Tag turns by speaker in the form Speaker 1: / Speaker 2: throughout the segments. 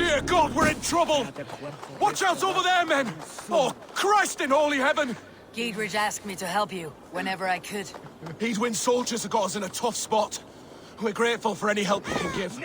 Speaker 1: dear God, we're in trouble! Watch out over there, men! Oh, Christ in holy heaven!
Speaker 2: Geedridge asked me to help you, whenever I could.
Speaker 1: Eadwyn's soldiers have got us in a tough spot. We're grateful for any help you can give.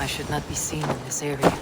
Speaker 2: I should not be seen in this area.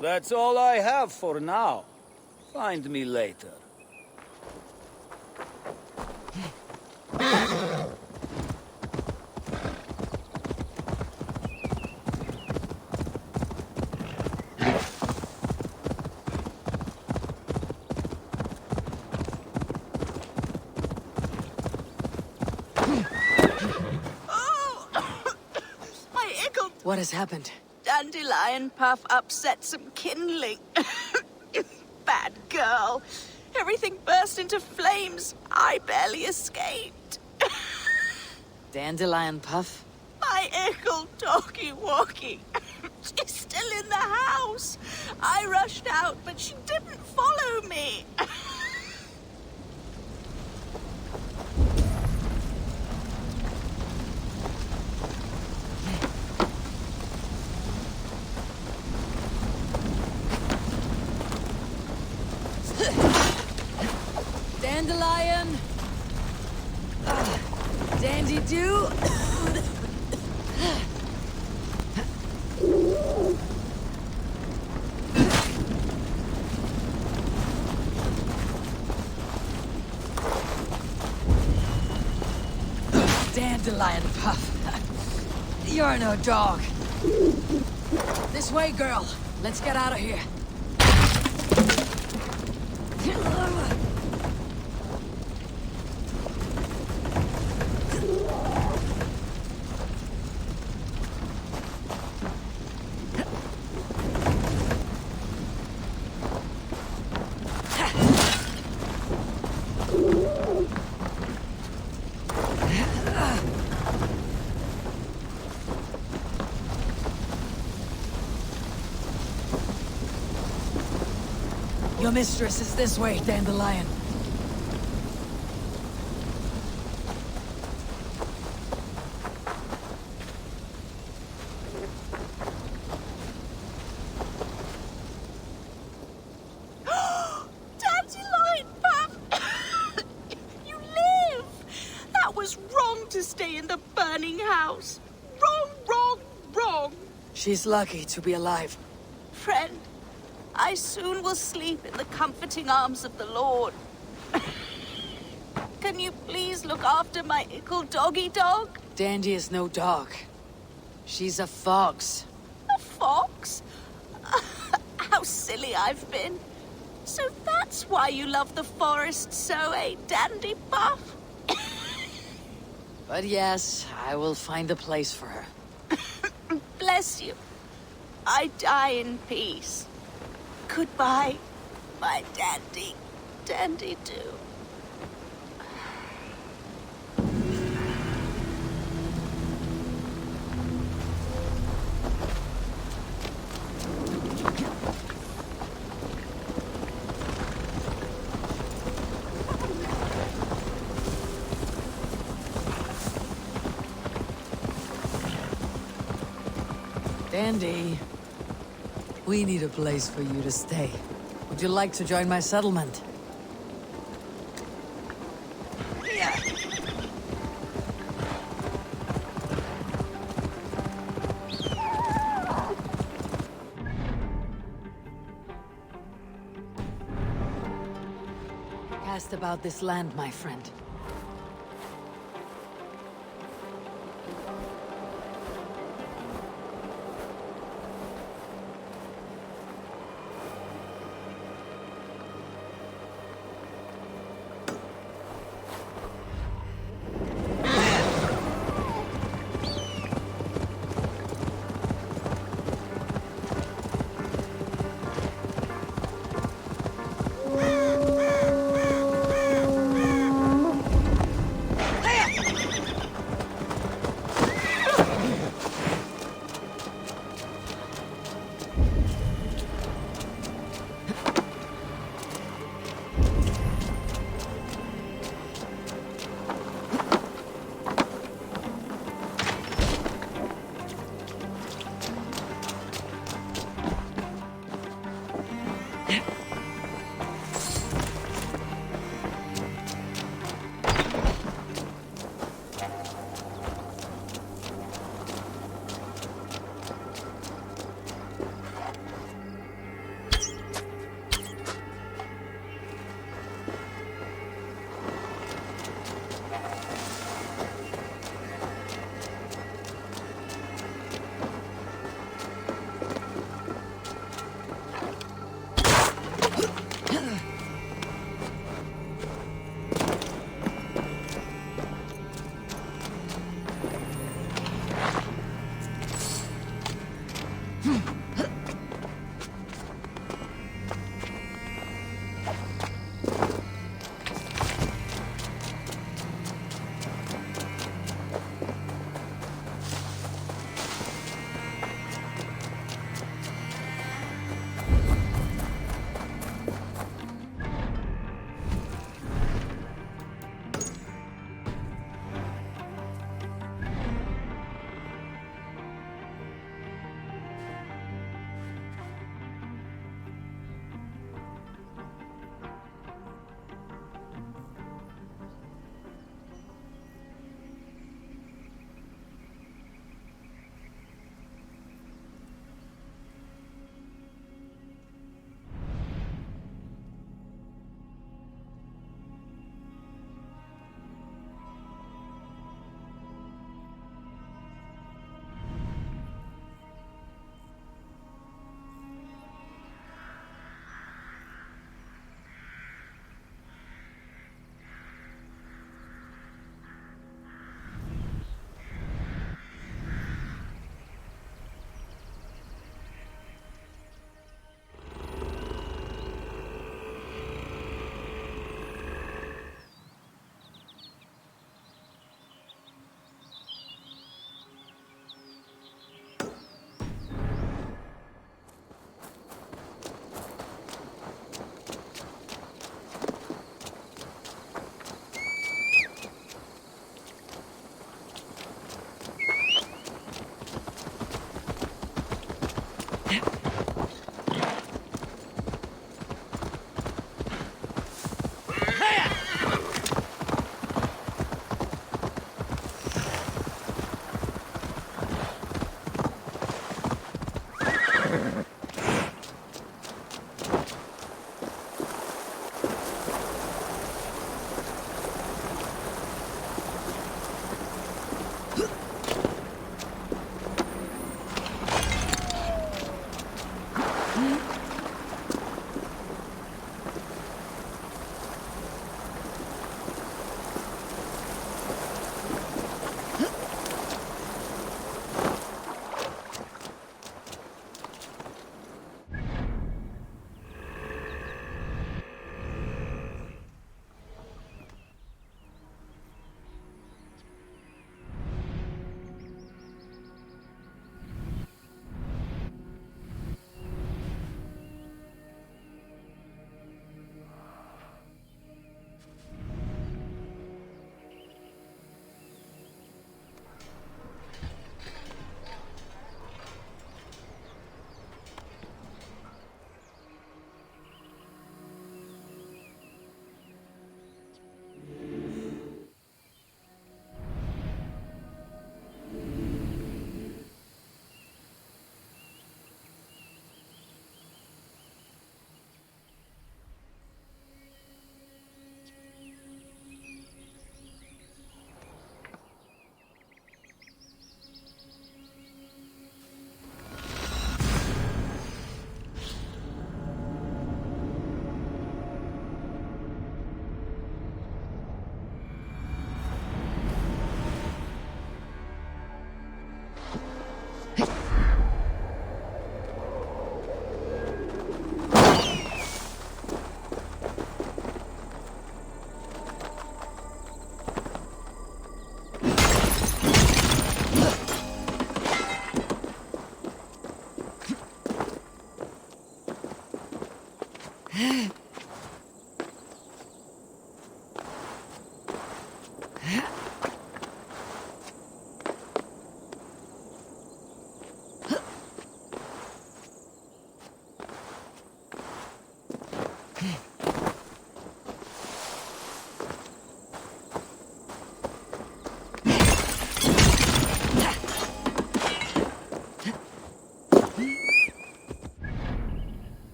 Speaker 3: That's all I have for now. Find me later.
Speaker 2: What has happened?
Speaker 4: Dandelion Puff upset some kindling. Bad girl. Everything burst into flames. I barely escaped.
Speaker 2: Dandelion Puff?
Speaker 4: My ickle doggy walkie. She's still in the house. I rushed out, but she didn't follow me.
Speaker 2: Dandelion! Dandy-do! Dandelion Puff. You're no dog. This way, girl. Let's get out of here. Your mistress is this way, Dandelion.
Speaker 4: Dandelion Puff! You live! That was wrong to stay in the burning house. Wrong, wrong, wrong.
Speaker 2: She's lucky to be alive.
Speaker 4: Friend, I soon will sleep in the comforting arms of the Lord. Can you please look after my ickle doggy dog?
Speaker 2: Dandy is no dog. She's a fox.
Speaker 4: A fox? How silly I've been. So that's why you love the forest so, eh, Dandy Buff?
Speaker 2: But yes, I will find a place for her.
Speaker 4: Bless you. I die in peace. Goodbye, my dandy, dandy-do.
Speaker 2: Dandy, we need a place for you to stay. Would you like to join my settlement?
Speaker 4: Yeah.
Speaker 2: Cast about this land, my friend.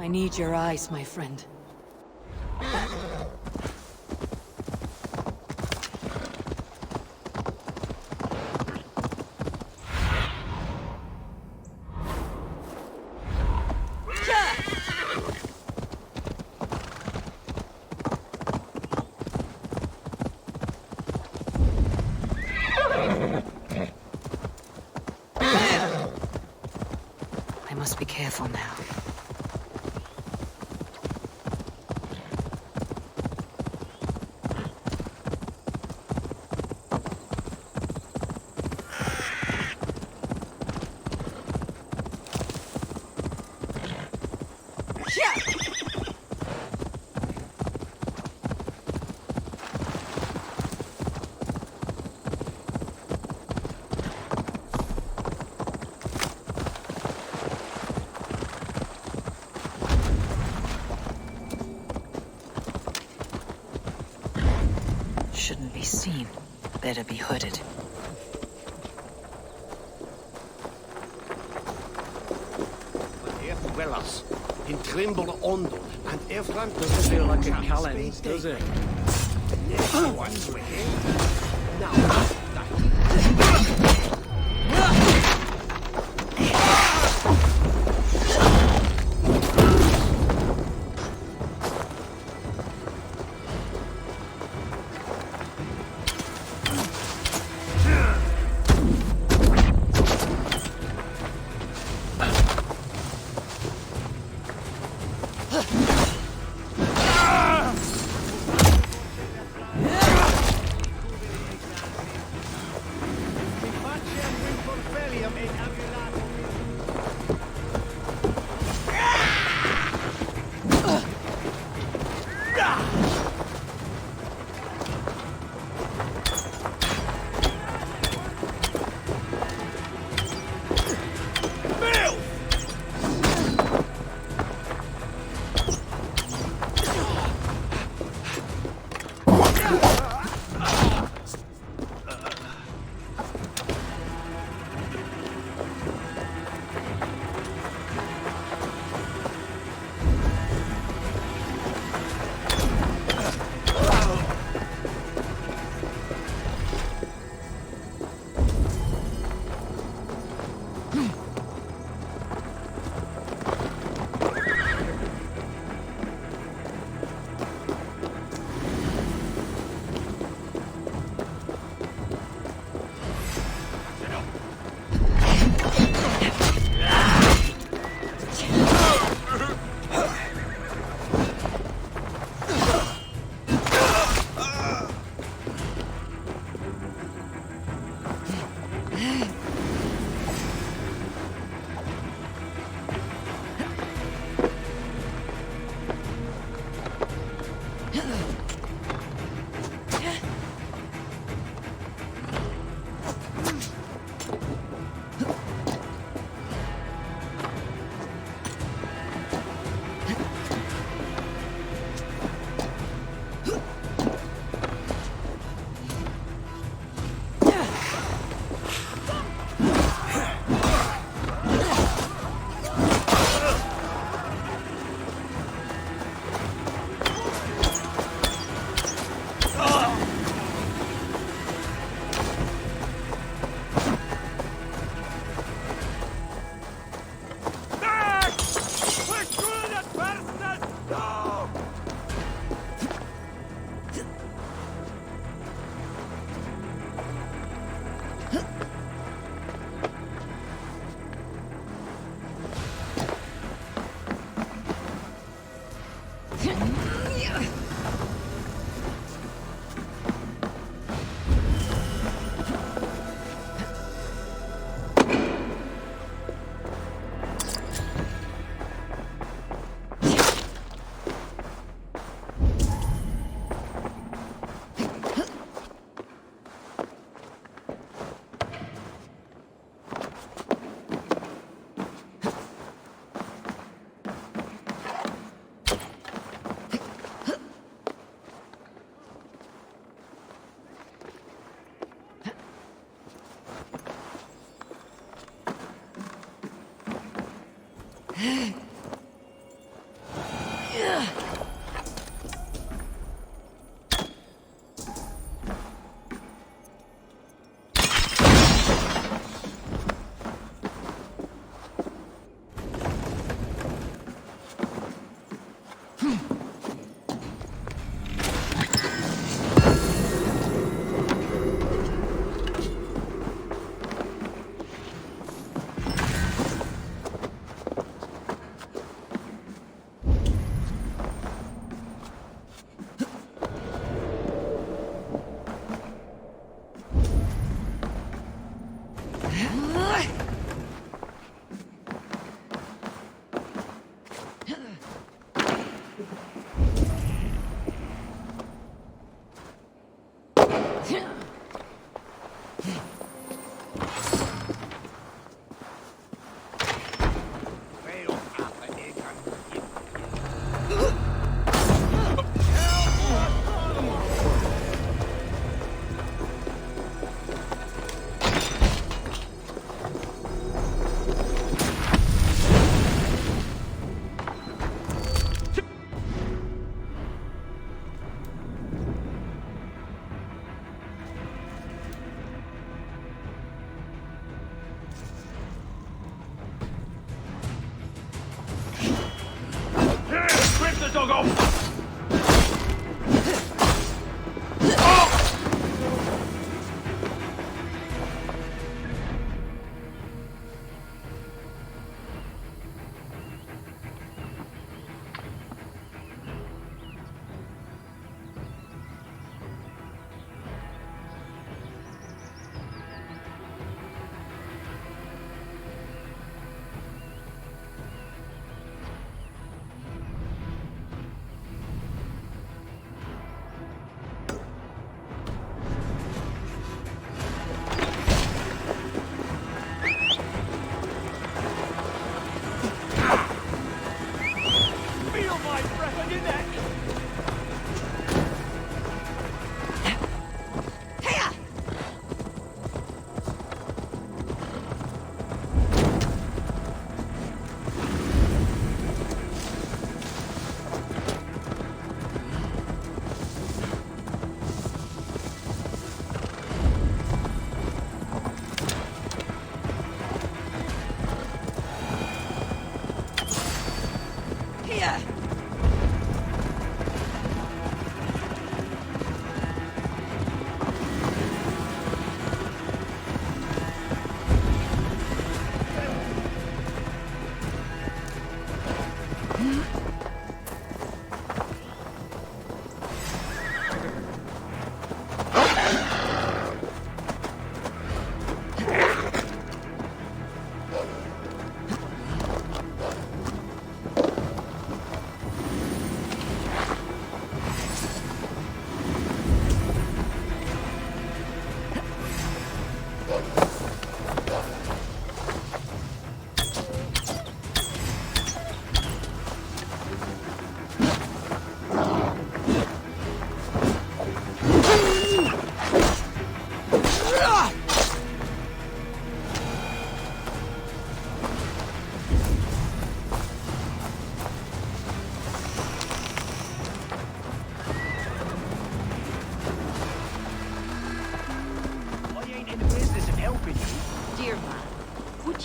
Speaker 2: I need your eyes, my friend. I must be careful now. Shouldn't be seen. Better be hooded.
Speaker 5: Wellas in Trimble Ondo and everyone
Speaker 3: Doesn't feel like a challenge, does it?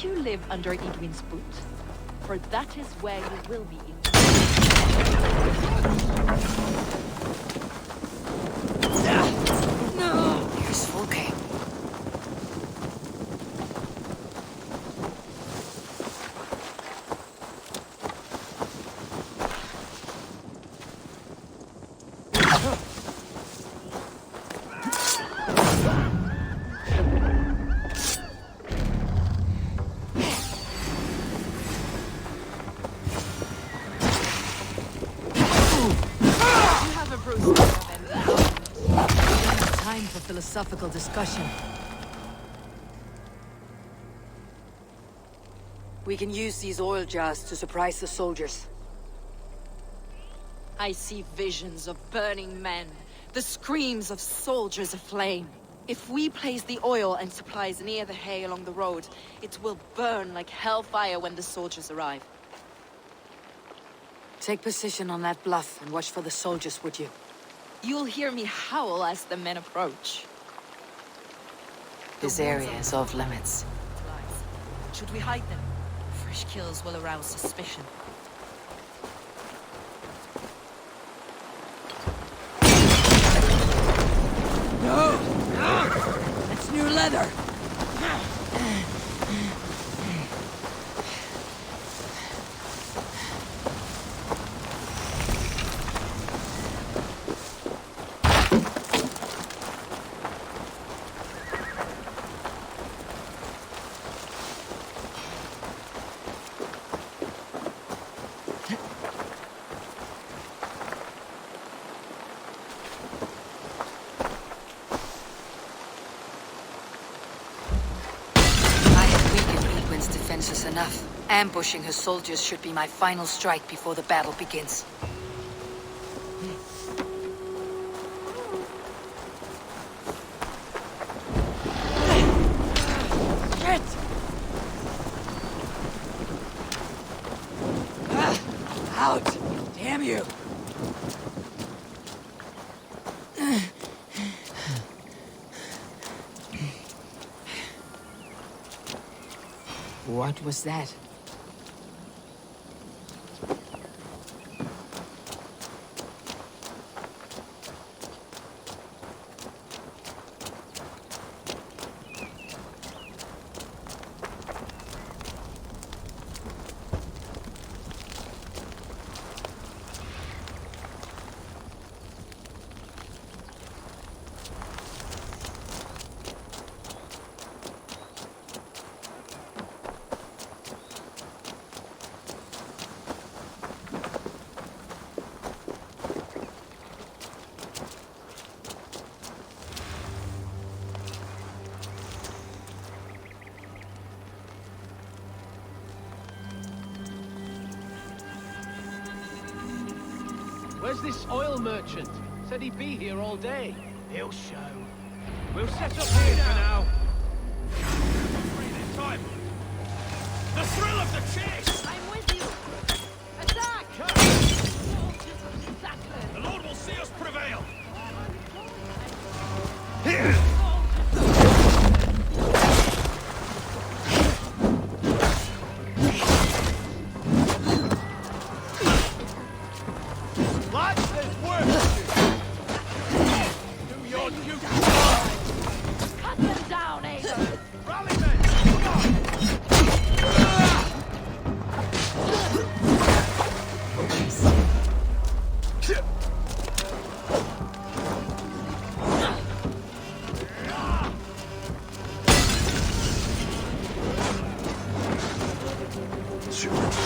Speaker 6: You live under Eadwyn's boot, for that is where you will be.
Speaker 2: No! Here's Folke. Philosophical discussion. We can use these oil jars to surprise the soldiers.
Speaker 6: I see visions of burning men, the screams of soldiers aflame. If we place the oil and supplies near the hay along the road, it will burn like hellfire when the soldiers arrive.
Speaker 2: Take position on that bluff and watch for the soldiers, would you?
Speaker 6: You'll hear me howl as the men approach.
Speaker 2: This area is off limits.
Speaker 6: Should we hide them? Fresh kills will arouse suspicion.
Speaker 2: No! That's new leather! enough. Ambushing her soldiers should be my final strike before the battle begins. Shit! Out! Damn you! What was that?
Speaker 7: Where's this oil merchant? Said he'd be here all day. He'll show. We'll set up here for now.
Speaker 1: Time. The thrill of the chase!
Speaker 6: I'm with you! Attack!
Speaker 1: The Lord will see us prevail!
Speaker 6: Cut them down, Eivor!
Speaker 1: Rally men! Come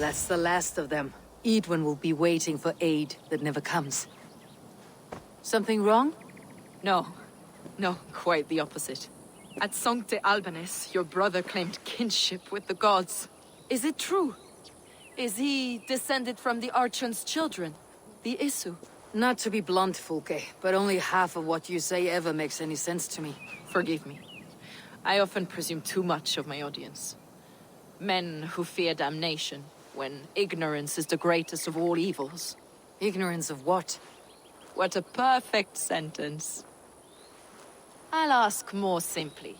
Speaker 2: That's the last of them. Eadwyn will be waiting for aid that never comes. Something wrong?
Speaker 6: No. No, quite the opposite. At Sancte Albanus, your brother claimed kinship with the gods. Is it true? Is he descended from the Archon's children? The Isu?
Speaker 2: Not to be blunt, Fulke, but only half of what you say ever makes any sense to me.
Speaker 6: Forgive me. I often presume too much of my audience. Men who fear damnation, when ignorance is the greatest of all evils.
Speaker 2: Ignorance of what?
Speaker 6: What a perfect sentence. I'll ask more simply.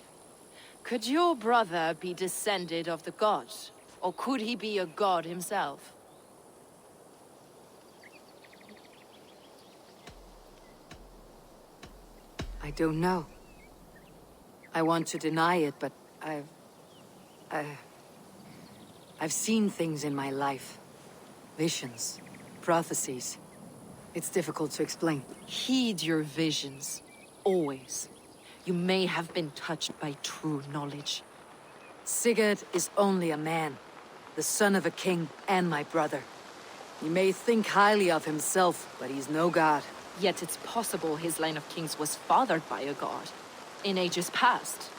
Speaker 6: Could your brother be descended of the gods? Or could he be a god himself?
Speaker 2: I don't know. I want to deny it, but I I've seen things in my life. Visions, prophecies. It's difficult to explain.
Speaker 6: Heed your visions. Always. You may have been touched by true knowledge.
Speaker 2: Sigurd is only a man, the son of a king and my brother. He may think highly of himself, but he's no god.
Speaker 6: Yet it's possible his line of kings was fathered by a god. In ages past.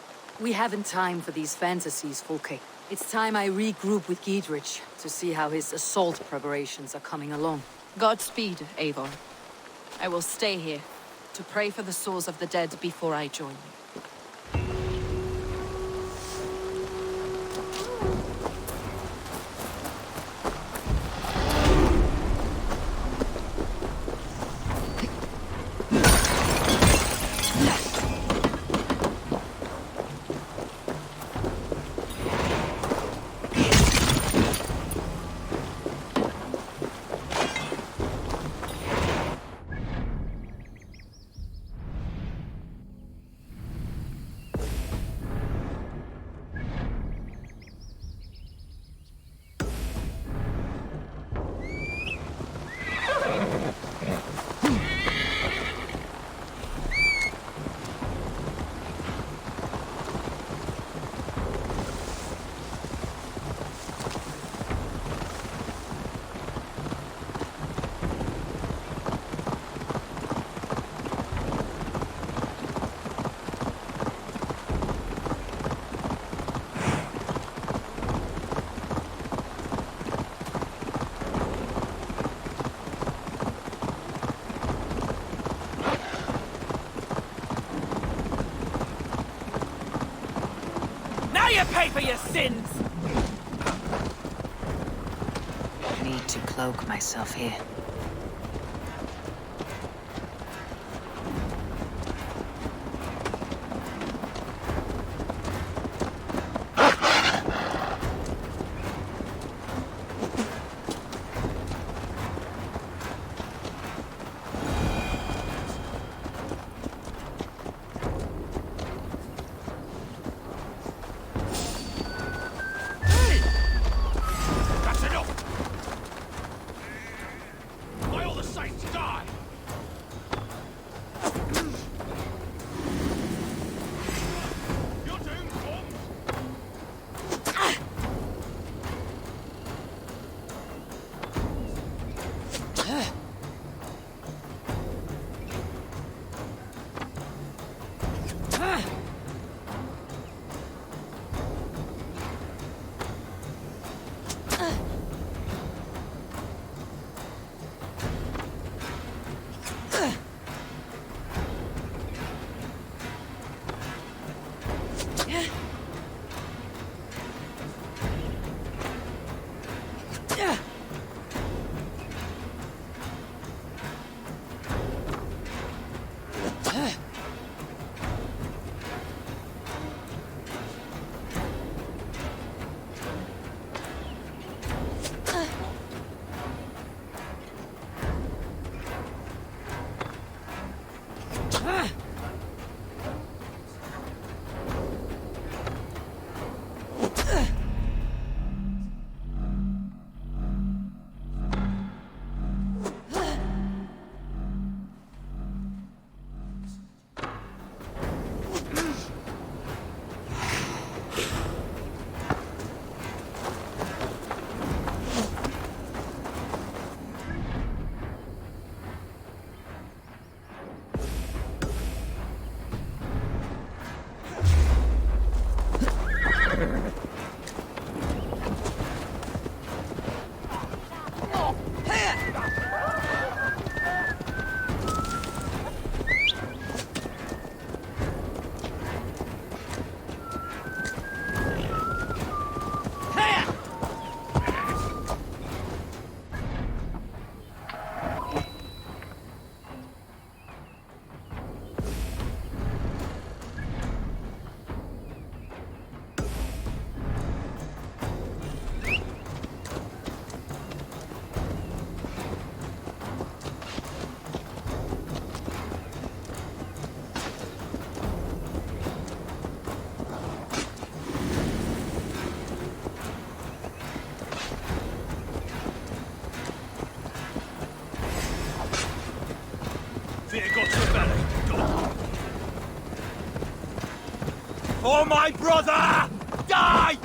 Speaker 2: We haven't time for these fantasies, Folke. It's time I regroup with Giedrich to see how his assault preparations are coming along.
Speaker 6: Godspeed, Eivor. I will stay here to pray for the souls of the dead before I join you.
Speaker 8: Pay for your sins!
Speaker 2: I need to cloak myself here.
Speaker 8: For my brother! Die!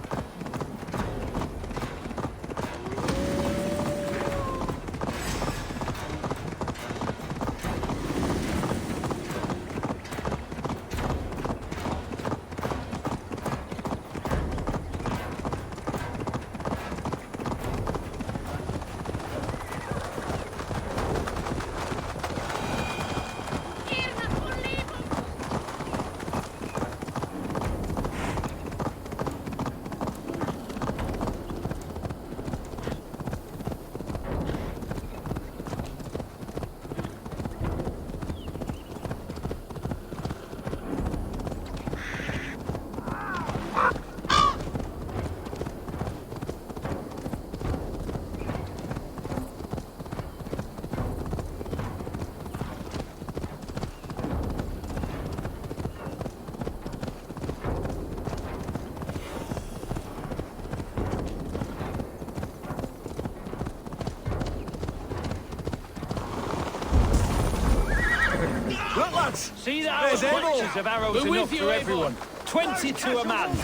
Speaker 7: See that our fletchers of arrows enough for everyone. 20 to a man.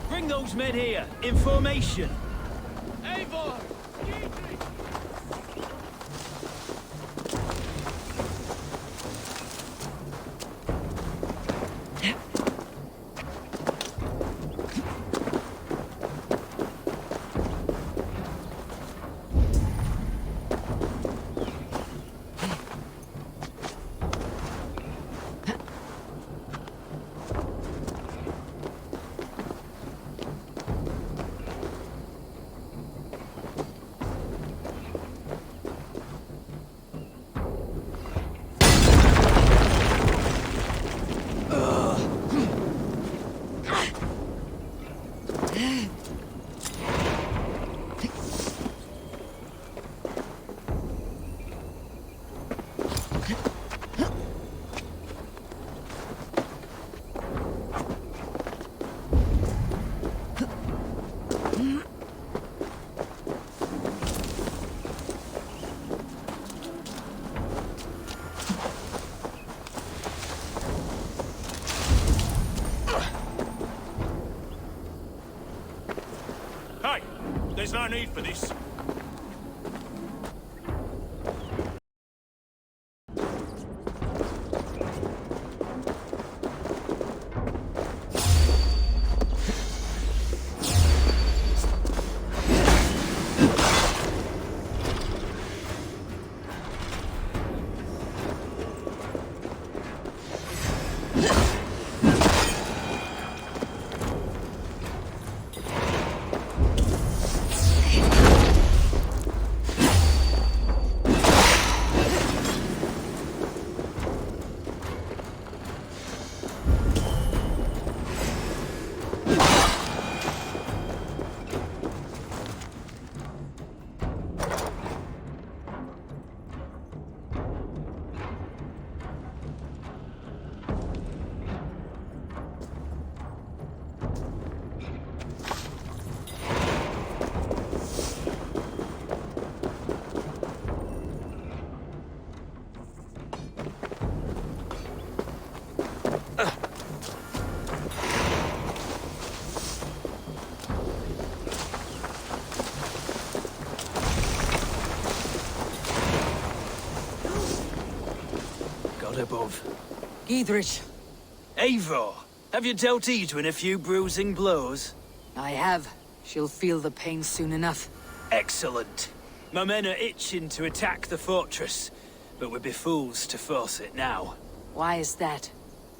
Speaker 7: Bring those men here, in formation.
Speaker 8: Eivor! There's no need for this.
Speaker 7: Above.
Speaker 2: Giedrich.
Speaker 7: Eivor, have you dealt Eadwyn a few bruising blows?
Speaker 2: I have. She'll feel the pain soon enough.
Speaker 7: Excellent. My men are itching to attack the fortress, but we'd be fools to force it now.
Speaker 2: Why is that?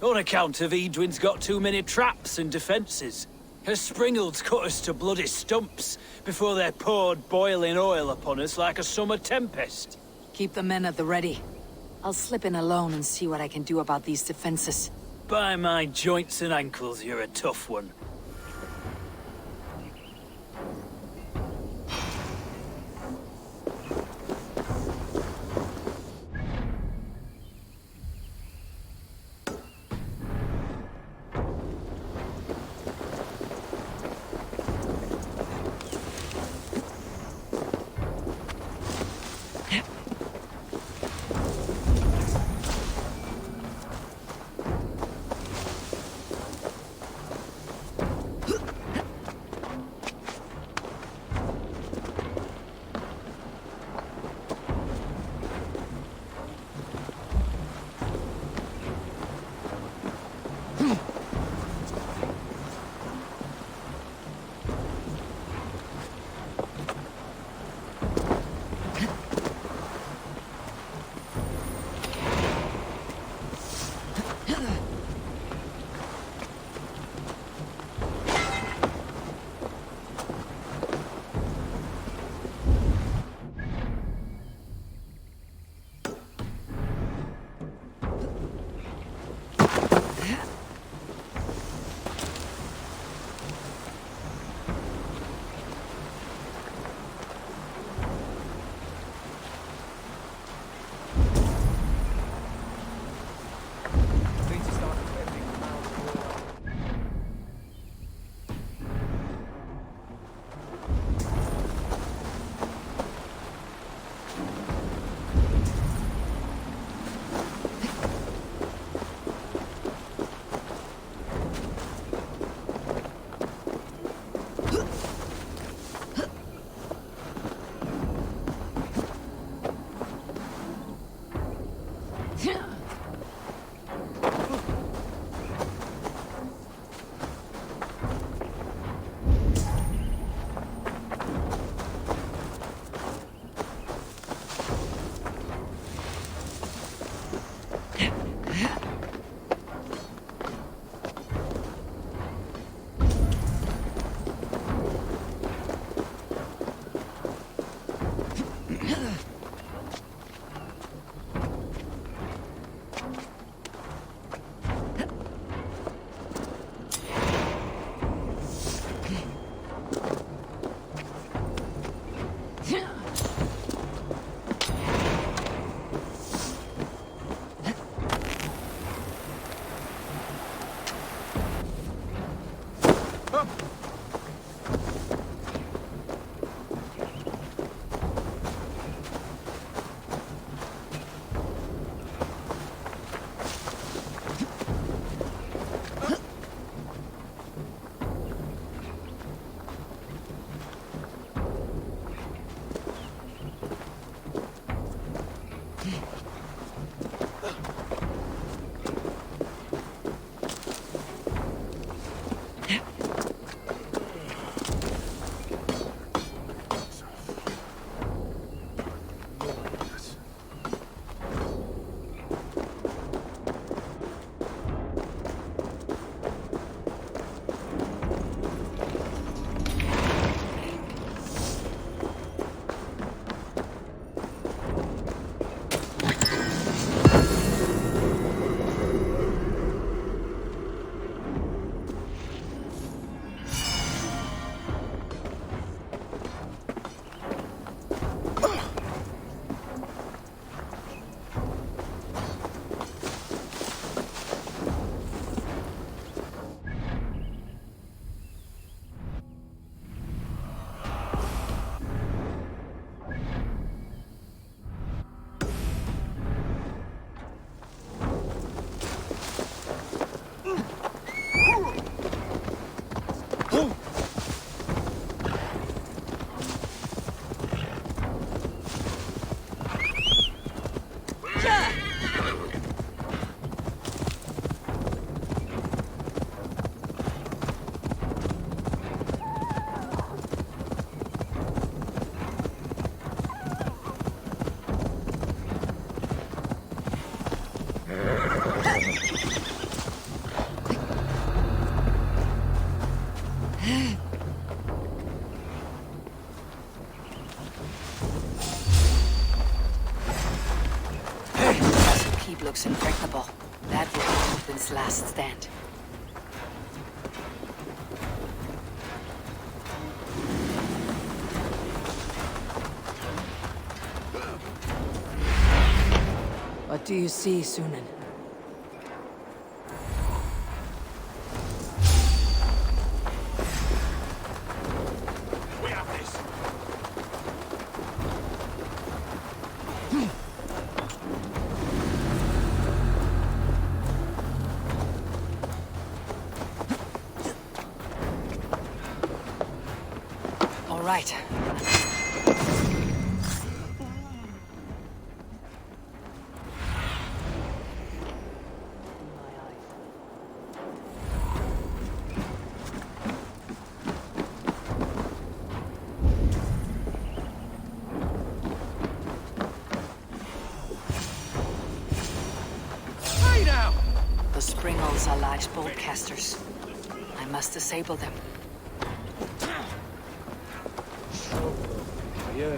Speaker 7: On account of Eadwyn's got too many traps and defences. Her springalds cut us to bloody stumps before they poured boiling oil upon us like a summer tempest.
Speaker 2: Keep the men at the ready. I'll slip in alone and see what I can do about these defenses.
Speaker 7: By my joints and ankles, you're a tough one.
Speaker 2: Looks impregnable. That will be Eadwyn's last stand. What do you see, Sunan?
Speaker 8: We have this.
Speaker 2: Right.
Speaker 8: Hey now!
Speaker 2: The Springles are large bolt casters. I must disable them.
Speaker 1: Yeah.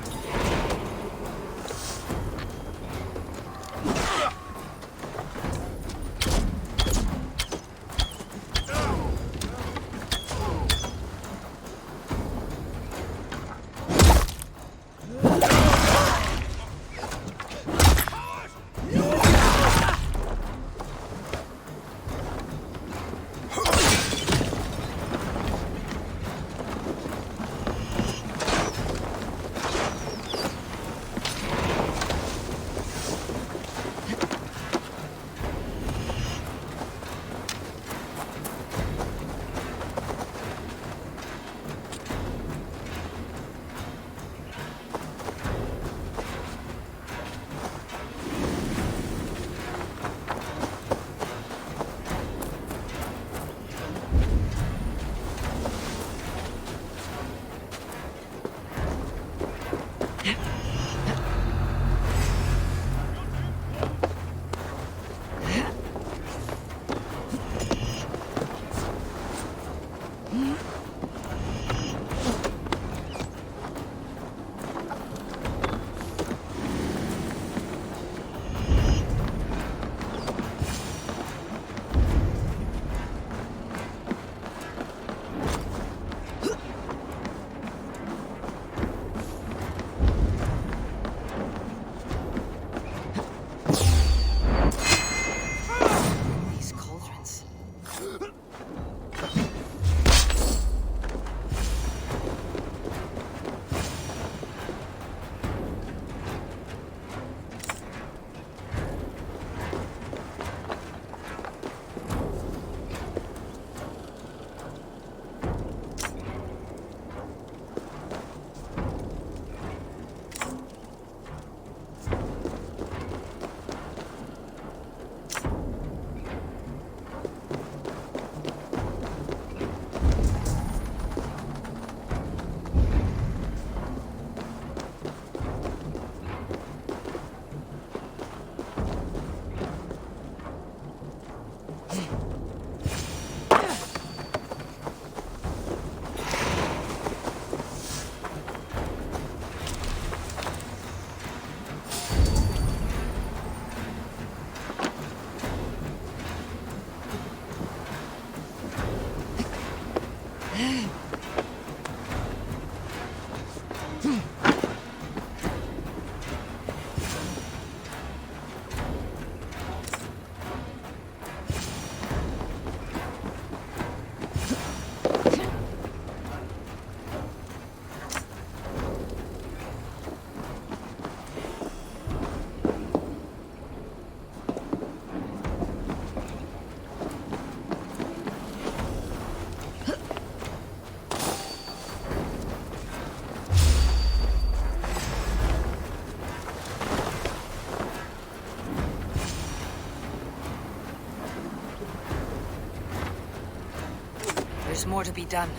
Speaker 2: more to be done,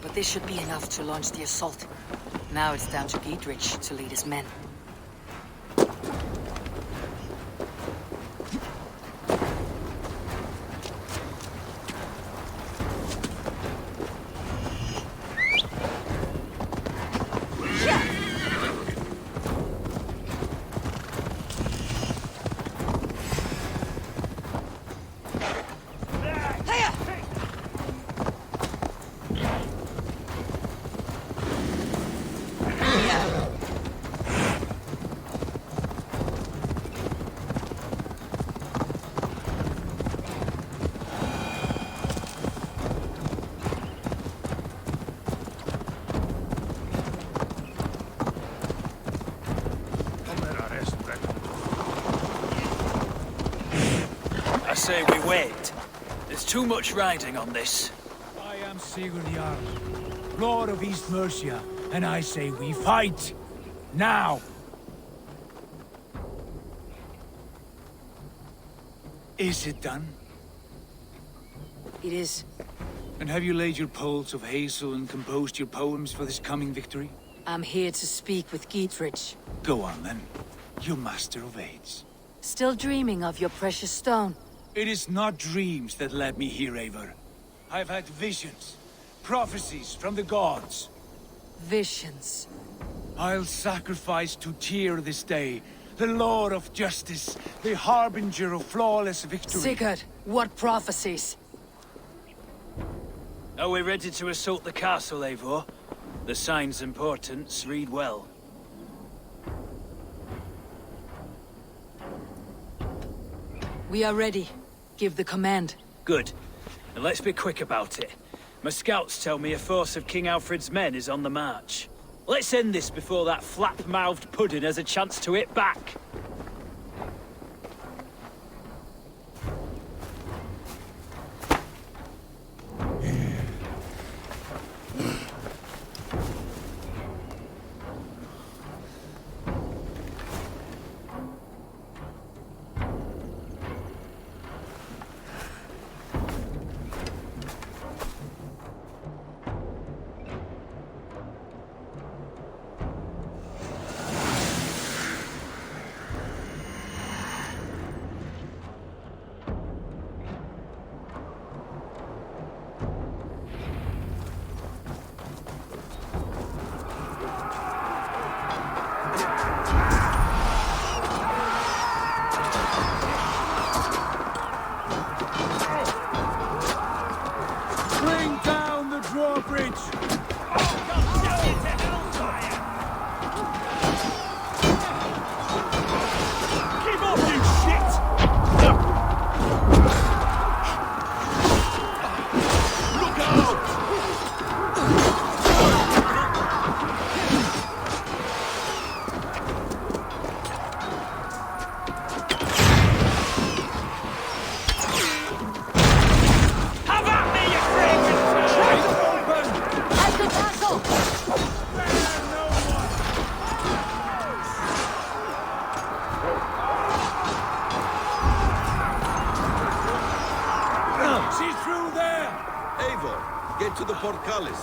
Speaker 2: but this should be enough to launch the assault. Now it's down to Eadwyn to lead his men.
Speaker 7: I say we wait. There's too much riding on this.
Speaker 9: I am Sigurd Jarl, Lord of East Mercia, and I say we fight! Now! Is it done?
Speaker 2: It is.
Speaker 9: And have you laid your poles of hazel and composed your poems for this coming victory?
Speaker 2: I'm here to speak with Eadwyn.
Speaker 9: Go on then, you master of aids.
Speaker 2: Still dreaming of your precious stone?
Speaker 9: It is not dreams that led me here, Eivor. I've had visions, prophecies from the gods.
Speaker 2: Visions.
Speaker 9: I'll sacrifice to Tyr this day, the Lord of Justice, the harbinger of flawless victory.
Speaker 2: Sigurd, what prophecies?
Speaker 7: Are we ready to assault the castle, Eivor? The sign's importance, read well.
Speaker 2: We are ready. Give the command.
Speaker 7: Good. And let's be quick about it. My scouts tell me a force of King Alfred's men is on the march. Let's end this before that flap-mouthed pudding has a chance to hit back.
Speaker 5: To the portcullis.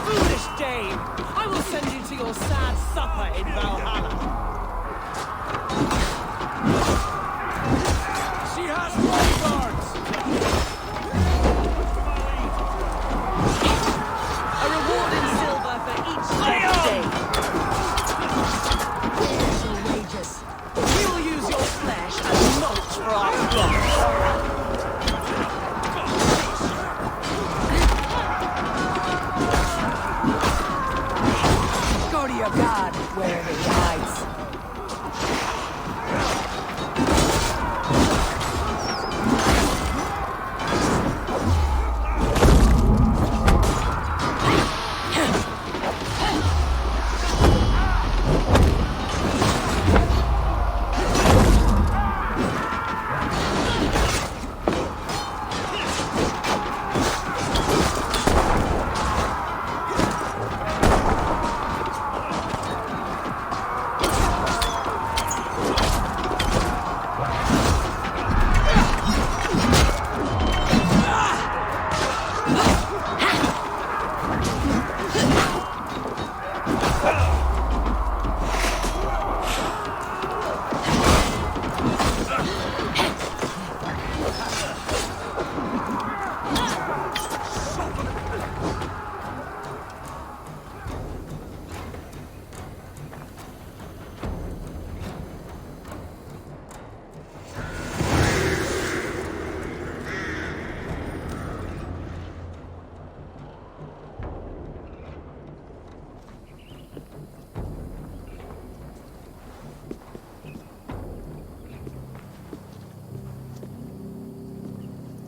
Speaker 10: Foolish dame! I will send you to your sad supper in Valhalla.
Speaker 1: She has bodyguards!
Speaker 10: A reward in silver for each saved day.
Speaker 2: There's your wages.
Speaker 10: We will use your flesh as mulch for our flocks.
Speaker 2: Go to your god, wherever he hides.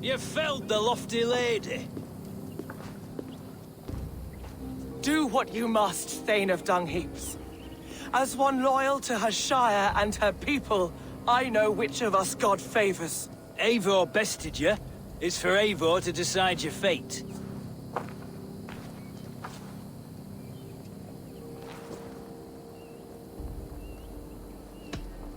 Speaker 7: You felled the lofty lady.
Speaker 10: Do what you must, Thane of Dungheaps. As one loyal to her shire and her people, I know which of us God favors.
Speaker 7: Eivor bested you. It's for Eivor to decide your fate.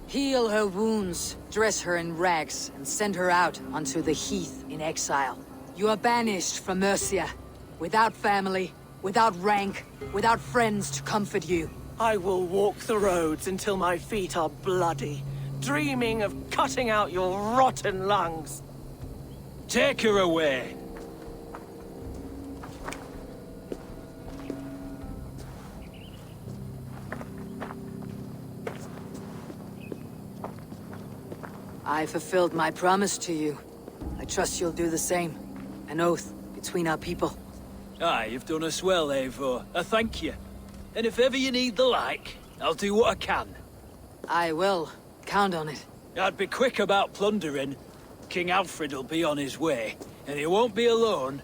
Speaker 2: Heal her wounds, dress her in rags, and send her out onto the heath in exile. You are banished from Mercia, without family, without rank, without friends to comfort you.
Speaker 10: I will walk the roads until my feet are bloody, dreaming of cutting out your rotten lungs.
Speaker 7: Take her away.
Speaker 2: I fulfilled my promise to you. I trust you'll do the same. An oath between our people.
Speaker 7: Aye, you've done us well, Eivor. I thank you. And if ever you need the like, I'll do what I can.
Speaker 2: I will. Count on it.
Speaker 7: I'd be quick about plundering. King Alfred'll be on his way, and he won't be alone.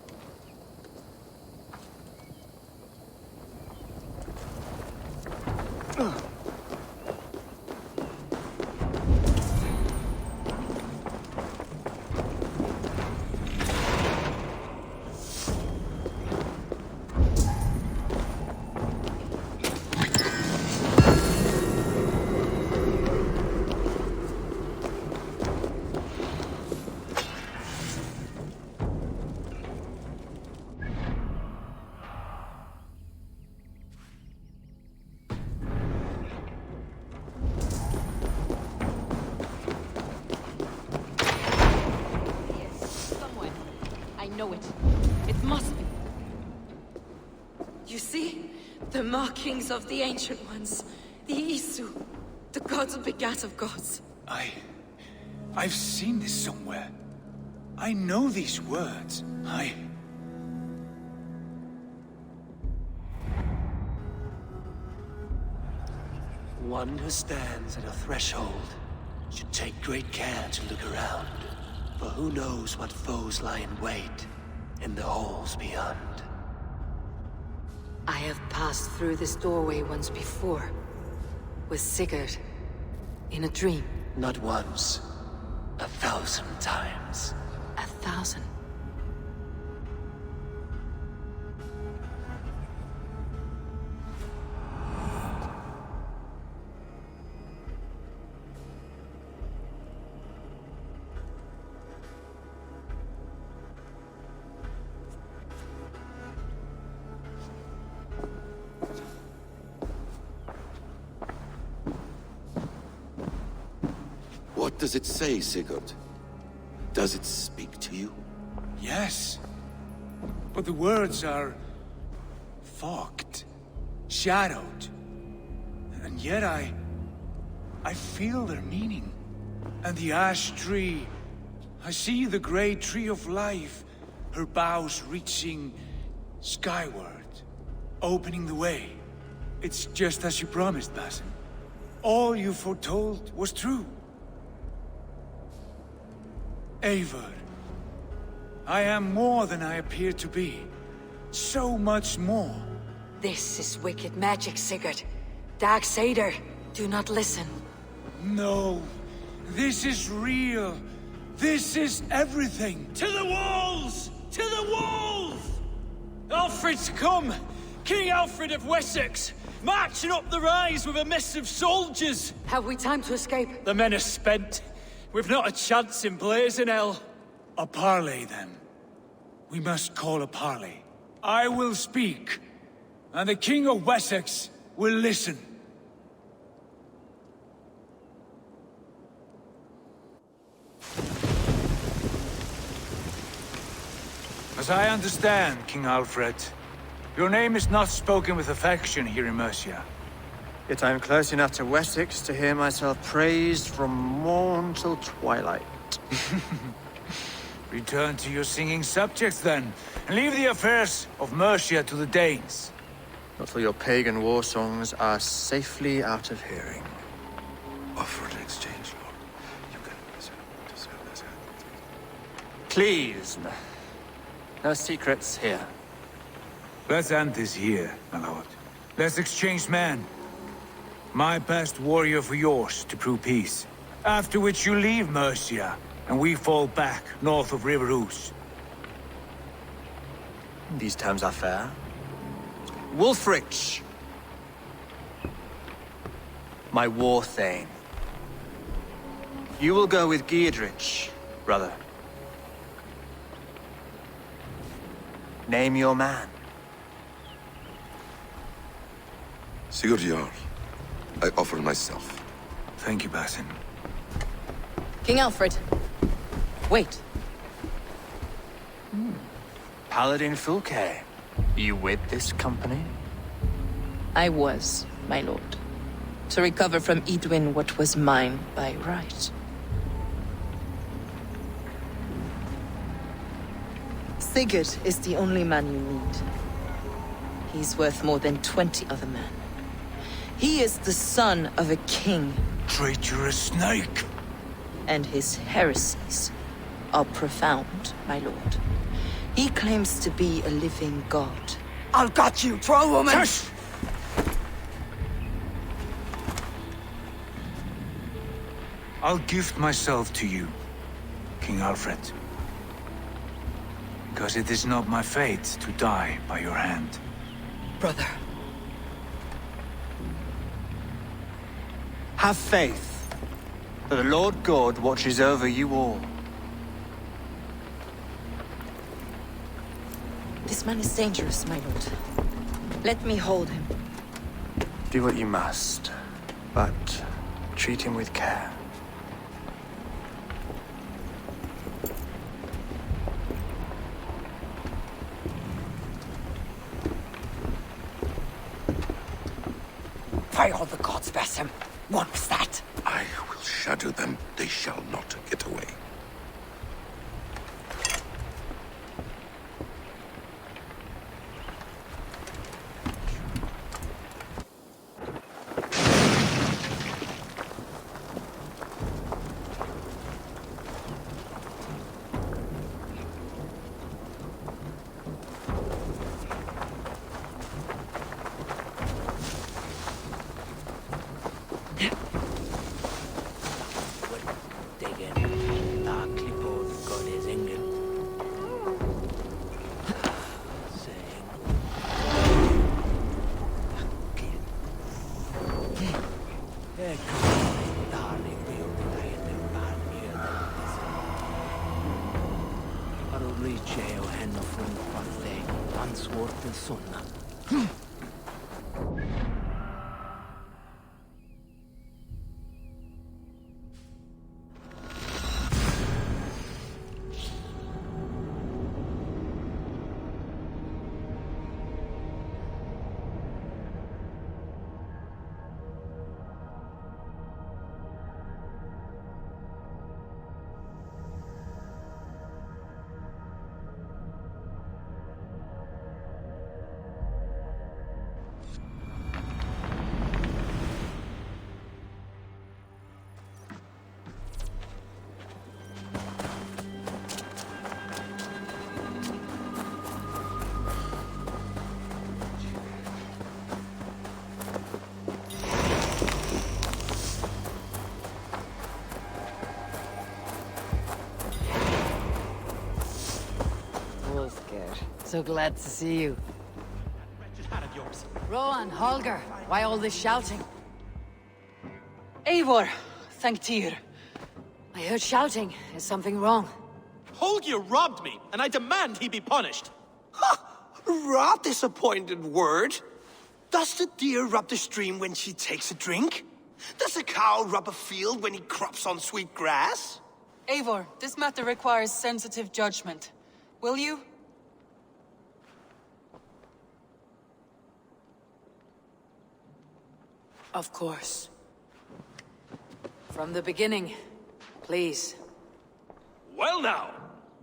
Speaker 6: Know it. It must be. You see? The markings of the Ancient Ones. The Isu. The gods begat of gods.
Speaker 9: I've seen this somewhere. I know these words.
Speaker 5: One who stands at a threshold should take great care to look around. For who knows what foes lie in wait in the halls beyond.
Speaker 2: I have passed through this doorway once before. With Sigurd. In a dream.
Speaker 5: Not once. 1,000 times.
Speaker 2: 1,000?
Speaker 11: What does it say, Sigurd? Does it speak to you?
Speaker 9: Yes. But the words are... fogged. Shadowed. And yet I feel their meaning. And the ash tree... I see the great tree of life, her boughs reaching skyward, opening the way. It's just as you promised, Basim. All you foretold was true. Eivor, I am more than I appear to be. So much more.
Speaker 2: This is wicked magic, Sigurd. Darksader, do not listen.
Speaker 9: No, this is real. This is everything.
Speaker 7: To the walls! To the walls! Alfred's come! King Alfred of Wessex! Marching up the rise with a mess of soldiers!
Speaker 2: Have we time to escape?
Speaker 7: The men are spent. We've not a chance in blazing hell.
Speaker 9: A parley, then. We must call a parley. I will speak, and the King of Wessex will listen. As I understand, King Alfred, your name is not spoken with affection here in Mercia.
Speaker 12: Yet I am close enough to Wessex to hear myself praised from morn till twilight.
Speaker 9: Return to your singing subjects, then, and leave the affairs of Mercia to the Danes.
Speaker 12: Not till your pagan war songs are safely out of hearing.
Speaker 11: Offer an exchange, Lord. You can...
Speaker 12: Please, no secrets here.
Speaker 9: Let's end this here, my lord. Let's exchange men. My best warrior for yours to prove peace. After which you leave Mercia, and we fall back north of River Ouse.
Speaker 12: These terms are fair. Wulfrich! My war thane. You will go with Geodrich, brother. Name your man.
Speaker 11: Sigurd Jarl, I offer myself.
Speaker 9: Thank you, Basim.
Speaker 6: King Alfred. Wait.
Speaker 12: Paladin Fulke. You with this company?
Speaker 6: I was, my lord. To recover from Eadwyn what was mine by right. Sigurd is the only man you need. He's worth more than 20 other men. He is the son of a king.
Speaker 9: Traitorous snake!
Speaker 6: And his heresies are profound, my lord. He claims to be a living god.
Speaker 2: I'll got you, troll woman!
Speaker 9: Hush! I'll gift myself to you, King Alfred. Because it is not my fate to die by your hand.
Speaker 2: Brother.
Speaker 12: Have faith, for the Lord God watches over you all.
Speaker 6: This man is dangerous, my lord. Let me hold him.
Speaker 12: Do what you must, but treat him with care.
Speaker 2: By all the gods, Basim. What was that?
Speaker 11: I will shadow them. They shall not get away.
Speaker 2: Holger. So glad to see you.
Speaker 8: Hat of yours.
Speaker 2: Rowan, Holger, why all this shouting?
Speaker 10: Eivor, Thanktir.
Speaker 2: I heard shouting. Is something wrong?
Speaker 8: Holger robbed me, and I demand he be punished.
Speaker 5: Rot disappointed word. Does the deer rub the stream when she takes a drink? Does a cow rub a field when he crops on sweet grass?
Speaker 10: Eivor, this matter requires sensitive judgment. Will you?
Speaker 2: Of course. From the beginning, please.
Speaker 13: Well now,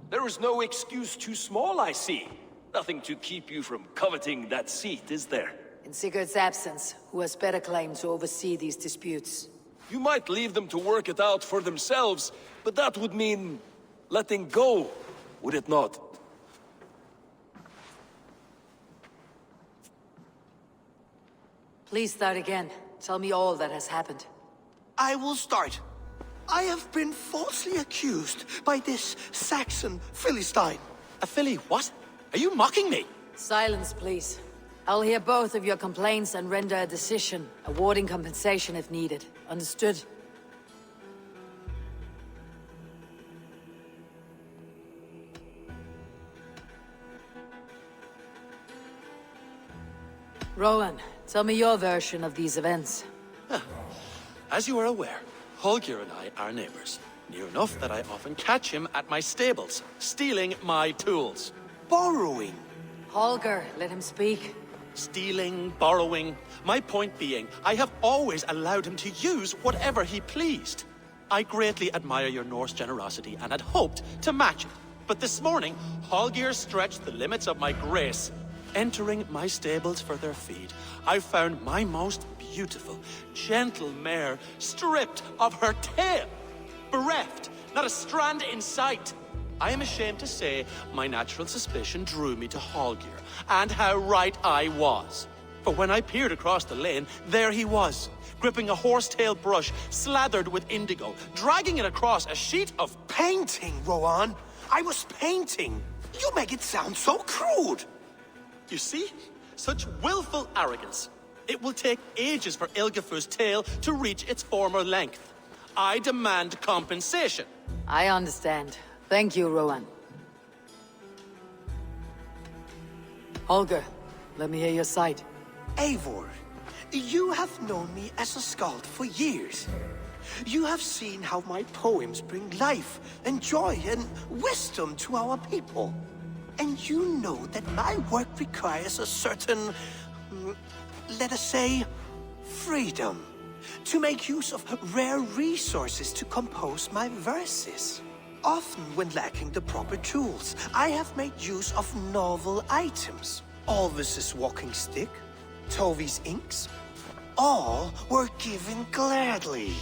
Speaker 13: there is no excuse too small, I see. Nothing to keep you from coveting that seat, is there?
Speaker 2: In Sigurd's absence, who has better claim to oversee these disputes?
Speaker 13: You might leave them to work it out for themselves, but that would mean letting go, would it not?
Speaker 2: Please start again. Tell me all that has happened.
Speaker 5: I will start. I have been falsely accused by this Saxon Philistine.
Speaker 8: A Philly what? Are you mocking me?
Speaker 2: Silence, please. I'll hear both of your complaints and render a decision, awarding compensation if needed. Understood? Rowan, tell me your version of these events.
Speaker 8: As you are aware, Holger and I are neighbors. Near enough that I often catch him at my stables, stealing my tools.
Speaker 5: Borrowing.
Speaker 2: Holger, let him speak.
Speaker 8: Stealing, borrowing. My point being, I have always allowed him to use whatever he pleased. I greatly admire your Norse generosity and had hoped to match it. But this morning, Holger stretched the limits of my grace. Entering my stables for their feed, I found my most beautiful, gentle mare stripped of her tail. Bereft, not a strand in sight. I am ashamed to say my natural suspicion drew me to Holger, and how right I was. For when I peered across the lane, there he was, gripping a horsetail brush slathered with indigo, dragging it across a sheet of
Speaker 5: painting, Rowan. I was painting. You make it sound so crude.
Speaker 8: You see? Such willful arrogance. It will take ages for Ilgafur's tail to reach its former length. I demand compensation.
Speaker 2: I understand. Thank you, Rowan. Holger, let me hear your side.
Speaker 5: Eivor, you have known me as a skald for years. You have seen how my poems bring life and joy and wisdom to our people. And you know that my work requires a certain, let us say, freedom, to make use of rare resources to compose my verses. Often when lacking the proper tools, I have made use of novel items. Alvis's walking stick, Tovi's inks, all were given gladly.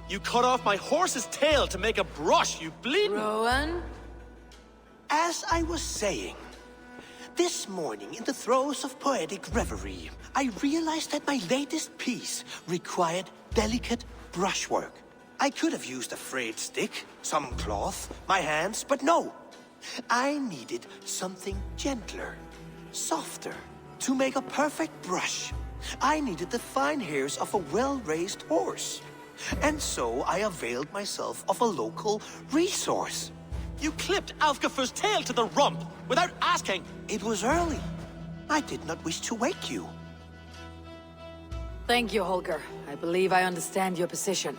Speaker 8: You cut off my horse's tail to make a brush, you bleeding...
Speaker 2: Rowan?
Speaker 5: As I was saying, this morning in the throes of poetic reverie, I realized that my latest piece required delicate brushwork. I could have used a frayed stick, some cloth, my hands, but no. I needed something gentler, softer. To make a perfect brush, I needed the fine hairs of a well-raised horse. And so I availed myself of a local resource.
Speaker 8: You clipped Alfgafur's tail to the rump, without asking.
Speaker 5: It was early. I did not wish to wake you.
Speaker 2: Thank you, Holger. I believe I understand your position.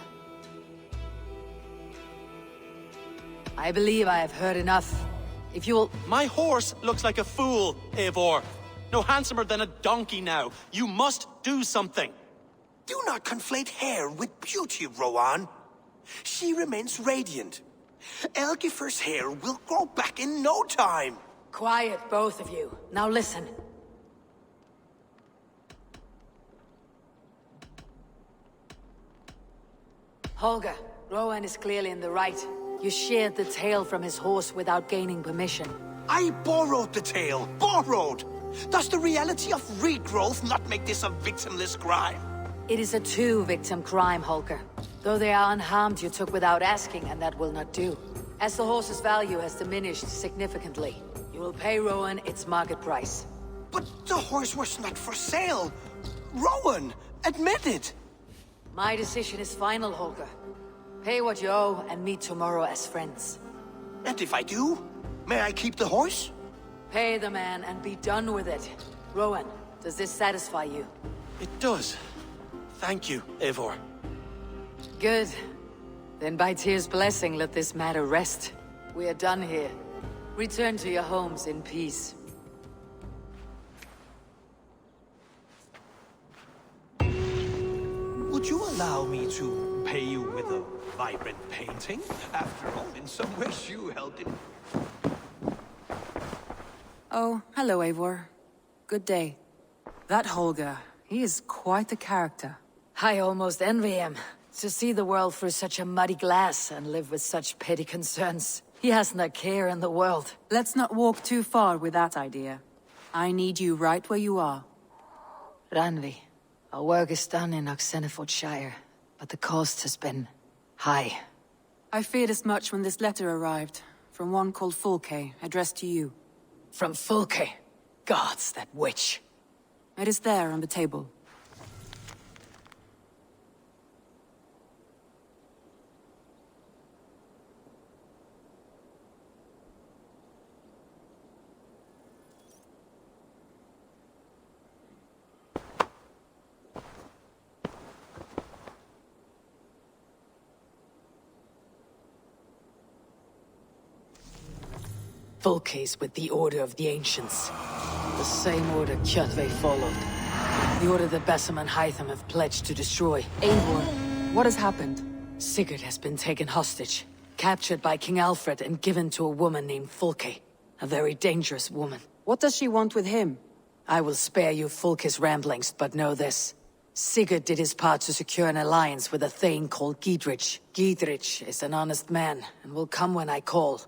Speaker 2: I believe I have heard enough. If you will...
Speaker 8: My horse looks like a fool, Eivor. No handsomer than a donkey now. You must do something.
Speaker 5: Do not conflate hair with beauty, Rowan. She remains radiant. Elgifur's hair will grow back in no time.
Speaker 2: Quiet, both of you. Now listen. Holger, Rowan is clearly in the right. You sheared the tail from his horse without gaining permission.
Speaker 5: I borrowed the tail. Borrowed! Does the reality of regrowth not make this a victimless crime?
Speaker 2: It is a two-victim crime, Holger. Though they are unharmed, you took without asking, and that will not do. As the horse's value has diminished significantly, you You will pay Rowan its market price.
Speaker 5: But the horse was not for sale. Rowan, admit it.
Speaker 2: My decision is final, Holger. Pay what you owe and meet tomorrow as friends.
Speaker 5: And if I do, may I keep the horse?
Speaker 2: Pay the man and be done with it. Rowan, does this satisfy you?
Speaker 8: It does. Thank you, Eivor.
Speaker 2: Good. Then by Tyr's blessing, let this matter rest. We are done here. Return to your homes in peace.
Speaker 5: Would you allow me to pay you with a vibrant painting? After all, in some ways you helped in...
Speaker 14: Oh, hello, Eivor. Good day. That Holger, he is quite the character.
Speaker 2: I almost envy him. To see the world through such a muddy glass and live with such petty concerns. He hasn't a care in the world.
Speaker 14: Let's not walk too far with that idea. I need you right where you are.
Speaker 2: Randvi, our work is done in Oxenefordscire, but the cost has been high.
Speaker 14: I feared as much when this letter arrived, from one called Fulke, addressed to you.
Speaker 2: From Fulke? Gods, that witch.
Speaker 14: It is there on the table.
Speaker 2: Fulke's with the Order of the Ancients. The same order Kjotve followed. The order that Basim and Hytham have pledged to destroy.
Speaker 14: Eivor, what has happened?
Speaker 2: Sigurd has been taken hostage, captured by King Alfred and given to a woman named Fulke. A very dangerous woman.
Speaker 14: What does she want with him?
Speaker 2: I will spare you Fulke's ramblings, but know this. Sigurd did his part to secure an alliance with a thane called Gidrich. Gidrich is an honest man, and will come when I call.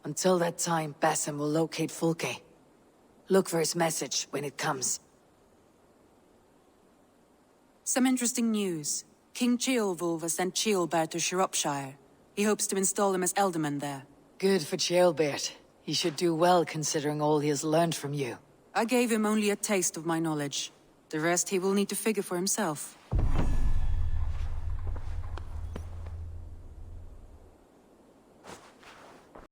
Speaker 2: Until that time, Basim will locate Fulke. Look for his message when it comes.
Speaker 14: Some interesting news. King Ceolwulf has sent Ceolbert to Shropshire. He hopes to install him as Elderman there.
Speaker 2: Good for Ceolbert. He should do well considering all he has learned from you.
Speaker 14: I gave him only a taste of my knowledge. The rest he will need to figure for himself.